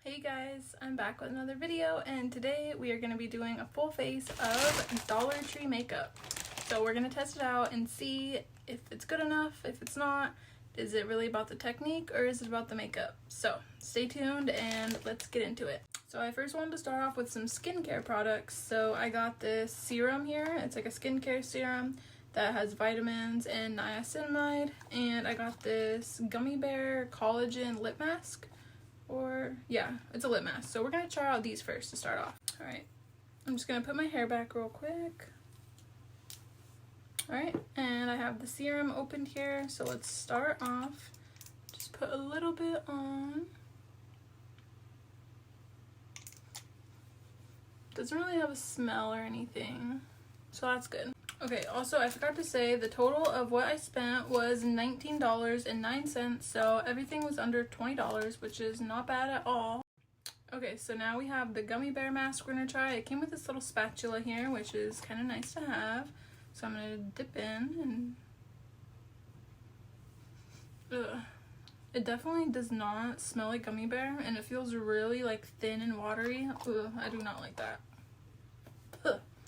Hey guys, I'm back with another video, and today we are going to be doing a full face of Dollar Tree makeup. So we're going to test it out and see if it's good enough. If it's not, is it really about the technique or is it about the makeup? So stay tuned and let's get into it. So I first wanted to start off with some skincare products. So I got this serum here. It's like a skincare serum that has vitamins and niacinamide, and I got this gummy bear collagen lip mask. Or yeah, it's a lip mask. So we're gonna try out these first to start off. All right, I'm just gonna put my hair back real quick. All right, and I have the serum opened here, so let's start off. Just put a little bit on. Doesn't really have a smell or anything, so that's good. Okay, also I forgot to say the total of what I spent was $19.09, so everything was under $20, which is not bad at all. Okay, so now we have the gummy bear mask we're gonna try. It came with this little spatula here, which is kind of nice to have. So I'm gonna dip in and it definitely does not smell like gummy bear, and it feels really like thin and watery. I do not like that.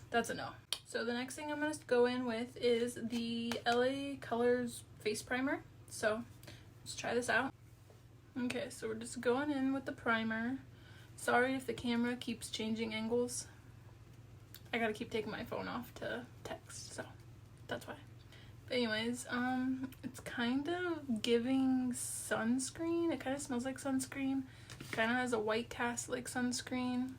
That's a no. So the next thing I'm going to go in with is the LA Colors face primer. So let's try this out. Okay, so we're just going in with the primer. Sorry if the camera keeps changing angles. I gotta keep taking my phone off to text, so that's why. But anyways, it's kind of giving sunscreen. It kind of smells like sunscreen. Kind of has a white cast like sunscreen.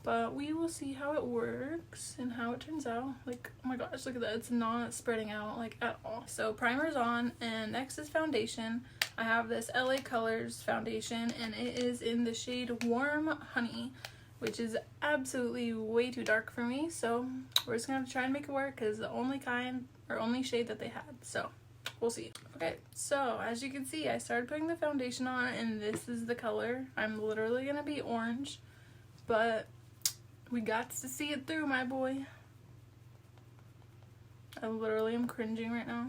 But we will see how it works and how it turns out. Like, oh my gosh, look at that. It's not spreading out like at all. So primer's on, and next is foundation. I have this LA Colors foundation, and it is in the shade Warm Honey, which is absolutely way too dark for me. So we're just gonna have to try and make it work because the only kind or only shade that they had. So we'll see. Okay, so as you can see, I started putting the foundation on, and this is the color. I'm literally gonna be orange, but we got to see it through, my boy. I literally am cringing right now.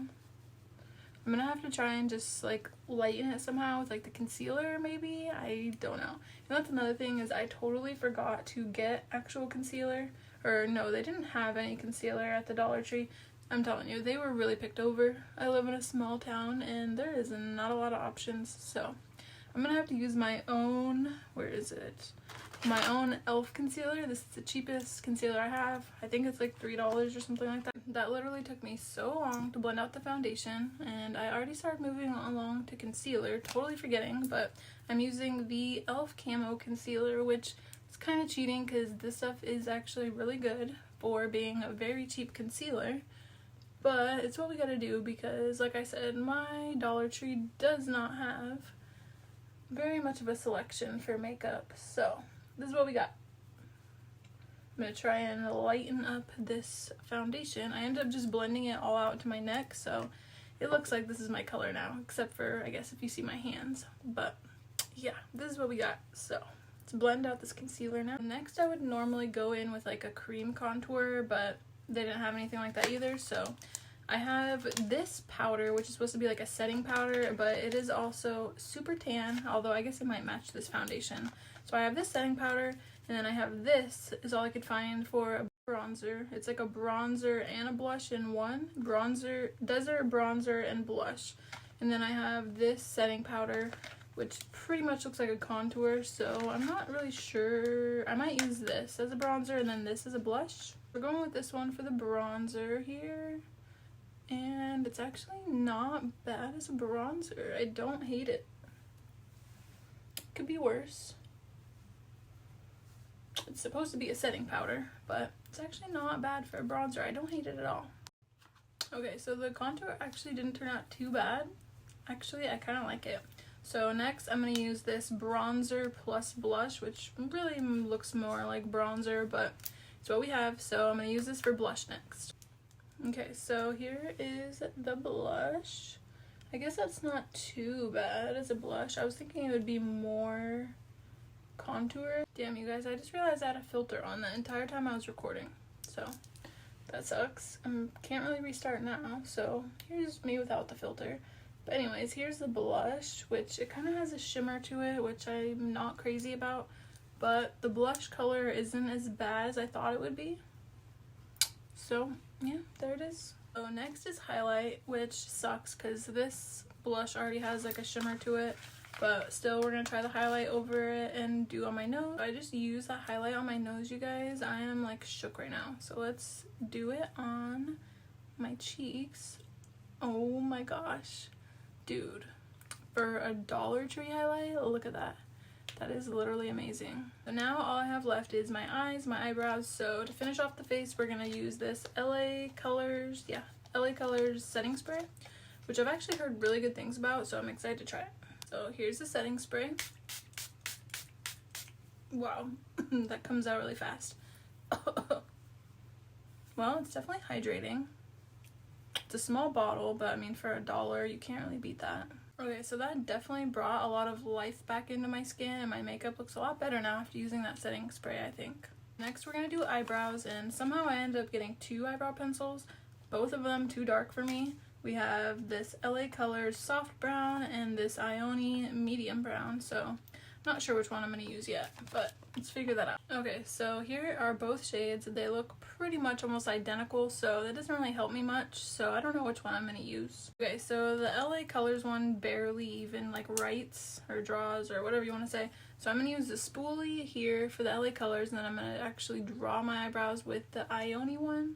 I'm gonna have to try and just like lighten it somehow with like the concealer maybe. I don't know. And that's another thing, is I totally forgot to get actual concealer. Or no, they didn't have any concealer at the Dollar Tree. I'm telling you, they were really picked over. I live in a small town and there is not a lot of options. So I'm gonna have to use my own, where is it? My own e.l.f. concealer. This is the cheapest concealer I have. I think it's like $3 or something like that. That literally took me so long to blend out the foundation, and I already started moving along to concealer, totally forgetting, but I'm using the e.l.f. Camo Concealer, which is kind of cheating because this stuff is actually really good for being a very cheap concealer, but it's what we gotta do because, like I said, my Dollar Tree does not have very much of a selection for makeup, so this is what we got. I'm gonna try and lighten up this foundation. I ended up just blending it all out to my neck, so it looks like this is my color now, except for, I guess, if you see my hands. But yeah, this is what we got. So let's blend out this concealer now. Next, I would normally go in with like a cream contour, but they didn't have anything like that either. So I have this powder, which is supposed to be like a setting powder, but it is also super tan, although I guess it might match this foundation. So I have this setting powder, and then I have this is all I could find for a bronzer. It's like a bronzer and a blush in one. Bronzer, desert bronzer and blush. And then I have this setting powder, which pretty much looks like a contour, so I'm not really sure. I might use this as a bronzer and then this as a blush. We're going with this one for the bronzer here. And it's actually not bad as a bronzer. I don't hate it. Could be worse. It's supposed to be a setting powder, but it's actually not bad for a bronzer. I don't hate it at all. Okay, so the contour actually didn't turn out too bad. Actually, I kind of like it. So next, I'm going to use this bronzer plus blush, which really looks more like bronzer, but it's what we have. So I'm going to use this for blush next. Okay, so here is the blush. I guess that's not too bad as a blush. I was thinking it would be more contour. Damn, you guys, I just realized I had a filter on the entire time I was recording, so that sucks. Can't really restart now, so here's me without the filter. But anyways, here's the blush, which it kind of has a shimmer to it, which I'm not crazy about. But the blush color isn't as bad as I thought it would be. So yeah, there it is. So next is highlight, which sucks because this blush already has like a shimmer to it. But still, we're going to try the highlight over it and do on my nose. I just use that highlight on my nose, you guys. I am like shook right now. So let's do it on my cheeks. Oh my gosh. Dude, for a Dollar Tree highlight, look at that. That is literally amazing. So now all I have left is my eyes, my eyebrows. So to finish off the face, we're gonna use this LA Colors setting spray, which I've actually heard really good things about, so I'm excited to try it. So here's the setting spray. Wow, that comes out really fast. Well, it's definitely hydrating. It's a small bottle, but I mean, for $1, you can't really beat that. Okay, so that definitely brought a lot of life back into my skin, and my makeup looks a lot better now after using that setting spray, I think. Next, we're gonna do eyebrows, and somehow I ended up getting 2 eyebrow pencils, both of them too dark for me. We have this LA Colors soft brown and this Ioni medium brown, so not sure which one I'm going to use yet, but let's figure that out. Okay, so here are both shades. They look pretty much almost identical, so that doesn't really help me much, so I don't know which one I'm going to use. Okay, so the LA Colors one barely even like writes or draws or whatever you want to say, so I'm going to use the spoolie here for the LA Colors, and then I'm going to actually draw my eyebrows with the Ioni one.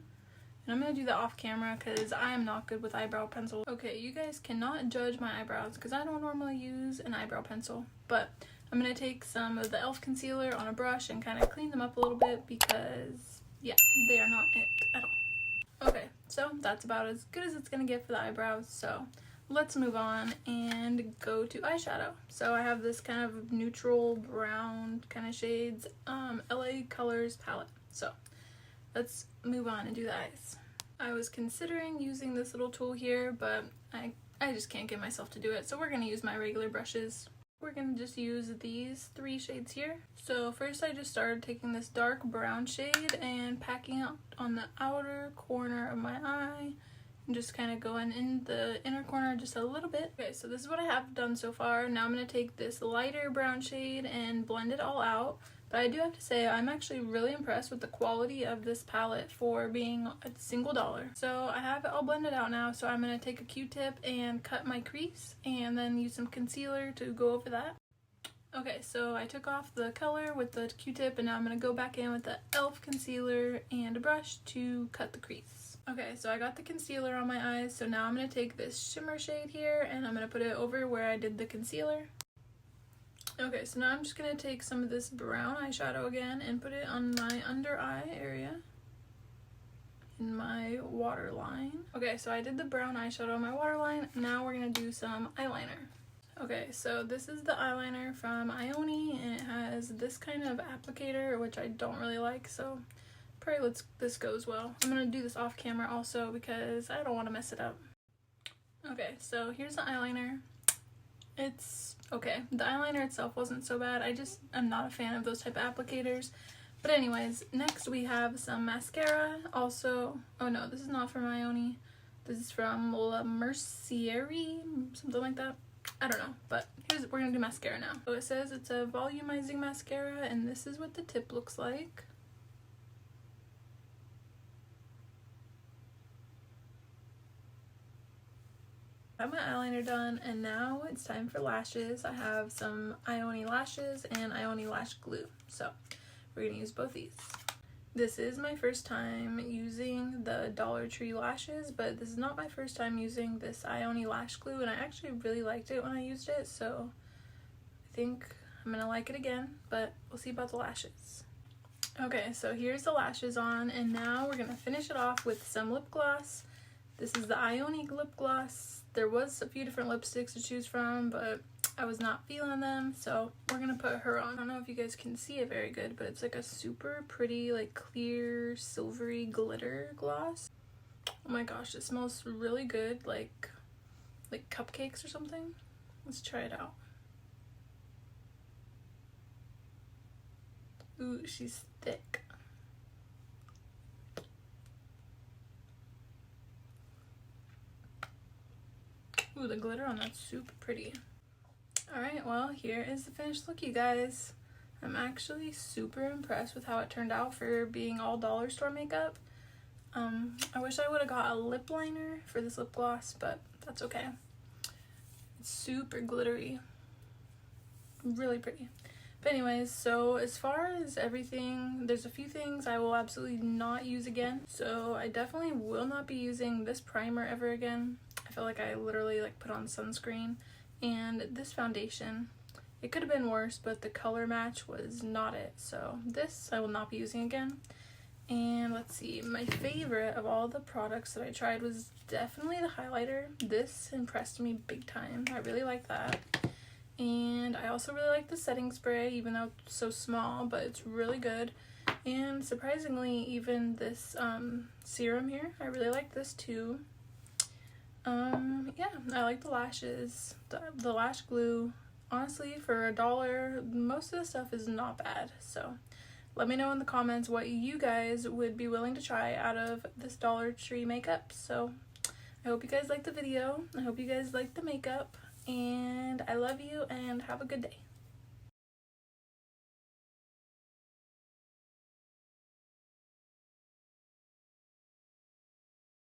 And I'm going to do that off camera because I am not good with eyebrow pencils. Okay, you guys cannot judge my eyebrows because I don't normally use an eyebrow pencil, but I'm going to take some of the e.l.f. concealer on a brush and kind of clean them up a little bit because, yeah, they are not it at all. Okay, so that's about as good as it's going to get for the eyebrows, so let's move on and go to eyeshadow. So I have this kind of neutral brown kind of shades LA Colors palette, so let's move on and do the eyes. I was considering using this little tool here, but I just can't get myself to do it, so we're going to use my regular brushes. We're going to just use these 3 shades here. So first I just started taking this dark brown shade and packing out on the outer corner of my eye and just kind of going in the inner corner just a little bit. Okay, so this is what I have done so far. Now I'm going to take this lighter brown shade and blend it all out. But I do have to say, I'm actually really impressed with the quality of this palette for being a single $1. So I have it all blended out now, so I'm going to take a Q-tip and cut my crease and then use some concealer to go over that. Okay, so I took off the color with the Q-tip and now I'm going to go back in with the e.l.f. concealer and a brush to cut the crease. Okay, so I got the concealer on my eyes, so now I'm going to take this shimmer shade here and I'm going to put it over where I did the concealer. Okay, so now I'm just going to take some of this brown eyeshadow again and put it on my under eye area in my waterline. Okay, so I did the brown eyeshadow on my waterline. Now we're going to do some eyeliner. Okay, so this is the eyeliner from Ioni, and it has this kind of applicator, which I don't really like, so probably this goes well. I'm going to do this off camera also because I don't want to mess it up. Okay, so here's the eyeliner. It's okay. The eyeliner itself wasn't so bad. I'm not a fan of those type of applicators. But anyways, next we have some mascara. Also, oh no, this is not from Ioni. This is from La Merciere, something like that. I don't know, but we're gonna do mascara now. So it says it's a volumizing mascara, and this is what the tip looks like. I have my eyeliner done, and now it's time for lashes. I have some Ioni lashes and Ioni lash glue, so we're gonna use both these. This is my first time using the Dollar Tree lashes, but this is not my first time using this Ioni lash glue, and I actually really liked it when I used it, so I think I'm gonna like it again, but we'll see about the lashes. Okay, so here's the lashes on, and now we're gonna finish it off with some lip gloss. This is the Ioni lip gloss. There was a few different lipsticks to choose from, but I was not feeling them, so we're gonna put her on. I don't know if you guys can see it very good, but it's like a super pretty, like clear, silvery glitter gloss. Oh my gosh, it smells really good, like cupcakes or something. Let's try it out. Ooh, she's thick. Ooh, the glitter on that's super pretty. Alright, well, here is the finished look, you guys. I'm actually super impressed with how it turned out for being all dollar store makeup. I wish I would have got a lip liner for this lip gloss, but that's okay. It's super glittery. Really pretty. But anyways, so as far as everything, there's a few things I will absolutely not use again. So I definitely will not be using this primer ever again. I feel like I literally like put on sunscreen. And this foundation, it could have been worse, but the color match was not it. So this I will not be using again. And let's see, my favorite of all the products that I tried was definitely the highlighter. This impressed me big time. I really like that. And I also really like the setting spray, even though it's so small, but it's really good. And surprisingly, even this serum here, I really like this too. Yeah, I like the lashes, the lash glue. Honestly, for $1, most of the stuff is not bad. So let me know in the comments what you guys would be willing to try out of this Dollar Tree makeup. So I hope you guys liked the video. I hope you guys liked the makeup. And I love you and have a good day.